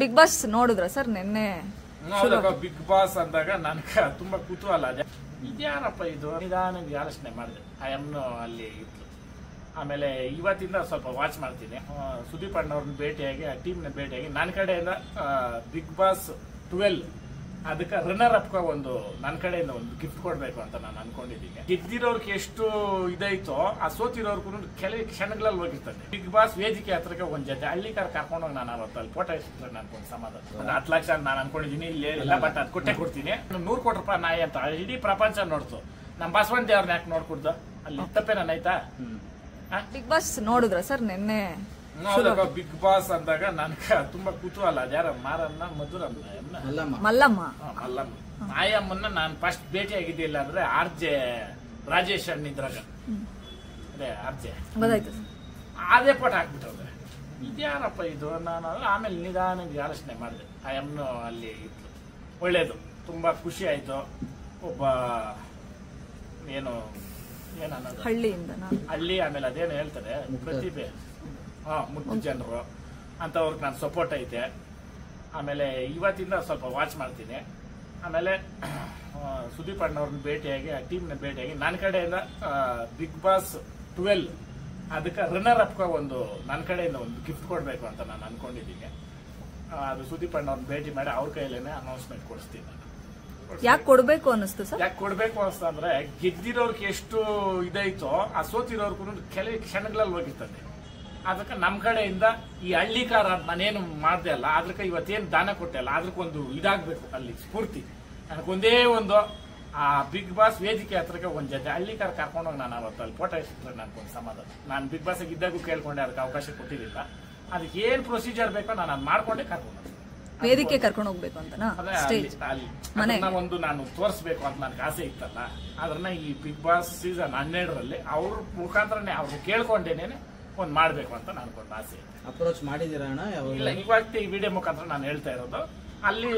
Big boss ನೋಡಿದ್ರ sir ನಿನ್ನೆ? Big boss ಅಂದಾಗ ನನಗೆ ತುಂಬಾ ಕುತೂಹಲ. ಇದ್ಯಾರಪ್ಪ ಇದು ನಿಧಾನಕ್ಕೆ ಆಲೋಚನೆ ಮಾಡಿದೆ. ಐಎಮ್ನು ಅಲ್ಲಿ ಇತ್ತು. ಆಮೇಲೆ ಇವತ್ತಿಂದ ಸ್ವಲ್ಪ ವಾಚ್ ಮಾಡ್ತೀನಿ. ಸುದೀಪ್ ಅಣ್ಣವ್ರನ್ನ ಭೇಟಿಯಾಗಿ ಆ ಟೀಮ್ನ ಭೇಟಿಯಾಗಿ ನನ್ನ ಕಡೆಯಿಂದ ಬಿಗ್ ಬಾಸ್ 12 ಅದಕ್ಕೆ ರನ್ನರ್ ಅಪ್ಗೆ ಒಂದು ನನ್ನ ಕಡೆಯಿಂದ ಒಂದು ಗಿಫ್ಟ್ ಕೊಡ್ಬೇಕು ಅಂತ ನಾನು ಅನ್ಕೊಂಡಿದ್ದೀನಿ. ಗೆದ್ದಿರೋರ್ಗೆ ಎಷ್ಟು ಇದಾಯ್ತೋ ಆ ಸೋತಿರೋರ್ಗು ಕೆಲವು ಕ್ಷಣಗಳಲ್ಲಿ ಹೋಗಿರ್ತದೆ. ಬಿಗ್ ಬಾಸ್ ವೇದಿಕೆ ಹತ್ರಕ್ಕೆ ಒಂದ್ ಜೊತೆ ಹಳ್ಳಿಕಾರ ಕರ್ಕೊಂಡೋಗಿ ನಾನು ಅವತ್ತು ಅಲ್ಲಿ ಫೋಟೋ ಇಸ್ತಾರೆ ಅನ್ಕೊಂಡು ಸಮಾಧಾನ. 10 ಲಕ್ಷ ನಾನು ಅನ್ಕೊಂಡಿದ್ದೀನಿ. ಇಲ್ಲಿ ಇಲ್ಲ, ಬಟ್ ಅದು ಕೊಟ್ಟೆ ಕೊಡ್ತೀನಿ. 100 ಕೋಟಿ ರೂಪಾಯಿ ನಾಯಿ ಅಂತ ಇಡೀ ಪ್ರಪಂಚ ನೋಡ್ತು. ನಮ್ಮ ಬಸವಣ್ಣ ದೇವ್ರನ್ನ ಯಾಕೆ ನೋಡ್ಕೊಡ್ದು? ಅಲ್ಲಿ ತಪ್ಪೇನಾಯ್ತಾ? ಬಿಗ್ ಬಾಸ್ ನೋಡಿದ್ರ ಸರ್ ನಿನ್ನೆ? ಬಿಗ್ ಬಾಸ್ ಅಂದಾಗ ನನಗೆ ತುಂಬಾ ಕುತೂಹಲ. ಯಾರ ಮಾರನ್ನ ಮಲ್ಲಮ್ಮ ಮಲ್ಲಮ್ಮ ಆಯಮ್ಮನ್ನ ನಾನು ಫಸ್ಟ್ ಭೇಟಿ ಆಗಿದ್ದಿಲ್ಲ ಅಂದ್ರೆ ಆರ್ಜೆ ರಾಜೇಶ್ ಅಣ್ಣಿದ್ರಾಗ ಅದೇ ಆರ್ಜೆ ಗೊತ್ತಾಯ್ತು. ಅದೇ ಪೋಟ ಹಾಕ್ಬಿಟ್ಟವ್ರೆ. ಇದ್ಯಾರಪ್ಪ ಇದು? ನಾನು ಆಮೇಲೆ ನಿಧಾನಕ್ಕೆ ಆಲೋಚನೆ ಮಾಡಿದೆ. ಆಯಮ್ಮನು ಅಲ್ಲಿ ಇತ್ತು. ಒಳ್ಳೇದು, ತುಂಬಾ ಖುಷಿ ಆಯ್ತು. ಒಬ್ಬ ಏನು ಏನನ್ನೋದು ಹಳ್ಳಿ, ಆಮೇಲೆ ಅದೇನು ಹೇಳ್ತಾರೆ ಪ್ರತಿಭೆ, ಮುದ್ದು ಜನರು ಅಂತವ್ರಿಗೆ ನಾನು ಸಪೋರ್ಟ್ ಐತೆ. ಆಮೇಲೆ ಇವತ್ತಿಂದ ಸ್ವಲ್ಪ ವಾಚ್ ಮಾಡ್ತೀನಿ. ಆಮೇಲೆ ಸುದೀಪ್ ಅಣ್ಣವ್ರನ್ನ ಭೇಟಿಯಾಗಿ ಆ ಟೀಮ್ನ ಭೇಟಿಯಾಗಿ ನನ್ನ ಕಡೆಯಿಂದ ಬಿಗ್ ಬಾಸ್ 12 ಅದಕ್ಕೆ ರನ್ನರ್ ಅಪ್ಗೆ ಒಂದು ನನ್ನ ಕಡೆಯಿಂದ ಒಂದು ಗಿಫ್ಟ್ ಕೊಡ್ಬೇಕು ಅಂತ ನಾನು ಅನ್ಕೊಂಡಿದ್ದೀನಿ. ಅದು ಸುದೀಪ್ ಅಣ್ಣವ್ರನ್ನ ಭೇಟಿ ಮಾಡಿ ಅವ್ರ ಕೈಲೇನೆ ಅನೌನ್ಸ್ಮೆಂಟ್ ಕೊಡಿಸ್ತೀನಿ ನಾನು. ಯಾಕೆ ಕೊಡ್ಬೇಕು ಅನಿಸ್ತು ಸರ್? ಯಾಕೆ ಕೊಡ್ಬೇಕು ಅನಿಸ್ತು ಅಂದ್ರೆ ಗೆದ್ದಿರೋರ್ಗೆ ಎಷ್ಟು ಇದಾಯ್ತೋ ಆ ಸೋತಿರೋರ್ಗು ಕೆಲವು ಕ್ಷಣಗಳಲ್ಲಿ ಹೋಗಿರ್ತದೆ. ಅದಕ್ಕೆ ನಮ್ಮ ಕಡೆಯಿಂದ ಈ ಹಳ್ಳಿಕಾರ ನಾನೇನು ಮಾಡ್ದೆ ಅಲ್ಲ, ಅದಕ್ಕೆ ಇವತ್ತೇನು ದಾನ ಕೊಟ್ಟೆ ಅಲ್ಲ, ಅದಕ್ಕೊಂದು ಇದಾಗಬೇಕು ಅಲ್ಲಿ ಸ್ಫೂರ್ತಿ. ನನಗೊಂದೇ ಒಂದು ಆ ಬಿಗ್ ಬಾಸ್ ವೇದಿಕೆ ಹತ್ರಕ್ಕೆ ಒಂದ್ ಜೊತೆ ಹಳ್ಳಿಕಾರ ಕರ್ಕೊಂಡೋಗಿ ನಾನು ಅವತ್ತು ಅಲ್ಲಿ ಫೋಟೋ ಇಸ್ತಾರೆ ನನ್ಗೊಂದು ಸಮಾಧಾನ. ನಾನು ಬಿಗ್ ಬಾಸ್ ಇದ್ದಾಗೂ ಕೇಳ್ಕೊಂಡೆ, ಅದಕ್ಕೆ ಅವಕಾಶ ಕೊಟ್ಟಿರಲಿಲ್ಲ. ಅದಕ್ಕೆ ಏನ್ ಪ್ರೊಸೀಜರ್ ಬೇಕೋ ನಾನು ಅದು ಮಾಡ್ಕೊಂಡೆ ಕರ್ಕೊಂಡು ವೇದಿಕೆ ಕರ್ಕೊಂಡು ಹೋಗ್ಬೇಕು ಅಂತ ಒಂದು ನಾನು ತೋರಿಸ್ಬೇಕು ಅಂತ ನನಗೆ ಆಸೆ ಇತ್ತಲ್ಲ. ಅದನ್ನ ಈ ಬಿಗ್ ಬಾಸ್ ಸೀಸನ್ 12ರಲ್ಲಿ ಅವ್ರ ಮುಖಾಂತರನೇ ಅವ್ರು ಕೇಳ್ಕೊಂಡೇನೆ ಒಂದ್ ಮಾಡ್ಬೇಕು ಅಂತ ನನ್ಗೊಂದು ಆಸೆ. ಅಪ್ರೋಚ್ ಮಾಡಿದೀರಾ? ಇಲ್ಲ, ಇವಾಗ ಈ ವಿಡಿಯೋ ಮುಖಾಂತರ ನಾನು ಹೇಳ್ತಾ ಇರೋದು. ಅಲ್ಲಿ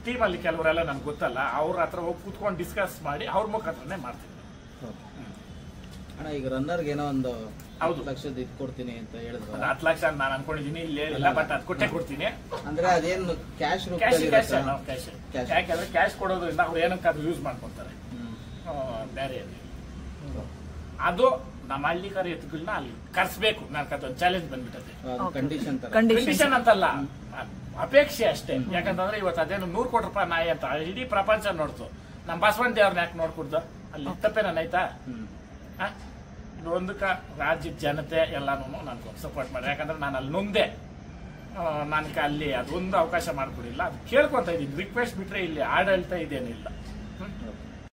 ಟೀಮ್ ಅಲ್ಲಿ ಕೆಲವರೆಲ್ಲ ನನ್ಗೆ ಗೊತ್ತಲ್ಲ, ಅವ್ರ ಹತ್ರ ಹೋಗಿ ಕುತ್ಕೊಂಡು ಡಿಸ್ಕಸ್ ಮಾಡಿ ಅವ್ರ ಮುಖಾಂತರನೇ ಮಾಡ್ತೀನಿ. ಅಣ್ಣ, ಈಗ ರನ್ನರ್ಗೆ ಏನೋ ಒಂದು 10 ಲಕ್ಷದ ಇದು ಕೊಡ್ತೀನಿ ಅಂತ ಹೇಳಿದ್ರು. 10 ಲಕ್ಷ ನಾನು ಅನ್ಕೊಂಡಿದ್ದೀನಿ. ಇಲ್ಲಿ ಇಲ್ಲ, ಬಟ್ ಅದು ಕೊಟ್ಟೆ ಕೊಡ್ತೀನಿ. ಅಂದ್ರೆ ಅದೇನು ಕ್ಯಾಶ್ ಯಾಕಂದ್ರೆ ಕ್ಯಾಶ್ ಕೊಡೋದ್ರಿಂದ ಅವ್ರು ಏನಕ್ಕಾದ್ರೂ ಯೂಸ್ ಮಾಡ್ಕೊಂತಾರೆ ಬೇರೆ. ಅದು ನಮ್ಮ ಹಳ್ಳಿಕಾರ ಎತ್ತುಗಳನ್ನ ಅಲ್ಲಿ ಕರ್ಸ್ಬೇಕು. ನನ್ಗೆ ಚಾಲೆಂಜ್ ಬಂದ್ಬಿಟ್ಟದೆ. ಕಂಡೀಷನ್ ಅಂತಲ್ಲ, ಅಪೇಕ್ಷೆ ಅಷ್ಟೇ. ಯಾಕಂತಂದ್ರೆ ಇವತ್ತು ಅದೇನು 100 ಕೋಟಿ ರೂಪಾಯಿ ನಾಯಿ ಅಂತ ಇಡೀ ಪ್ರಪಂಚ ನೋಡ್ತು. ನಮ್ಮ ಬಸವಣ್ಣ ದೇವ್ರನ್ನ ಯಾಕೆ ನೋಡ್ಕೊಡ್ದು? ಅಲ್ಲಿ ತಪ್ಪೇನಾಯ್ತಾ? ಇದು ಒಂದಕ್ಕ ರಾಜ್ಯದ ಜನತೆ ಎಲ್ಲಾನು ನನ್ಗೆ ಸಪೋರ್ಟ್ ಮಾಡಿ. ಯಾಕಂದ್ರೆ ನಾನು ಅಲ್ಲಿ ನೊಂದೆ. ನನ್ಗೆ ಅಲ್ಲಿ ಅದೊಂದು ಅವಕಾಶ ಮಾಡ್ಕೊಡಿಲ್ಲ. ಅದು ಕೇಳ್ಕೊಂತ ಇದ್ದೀನಿ. ರಿಕ್ವೆಸ್ಟ್ ಬಿಟ್ರೆ ಇಲ್ಲಿ ಆಡಳಿತ ಇದೇನಿಲ್ಲ.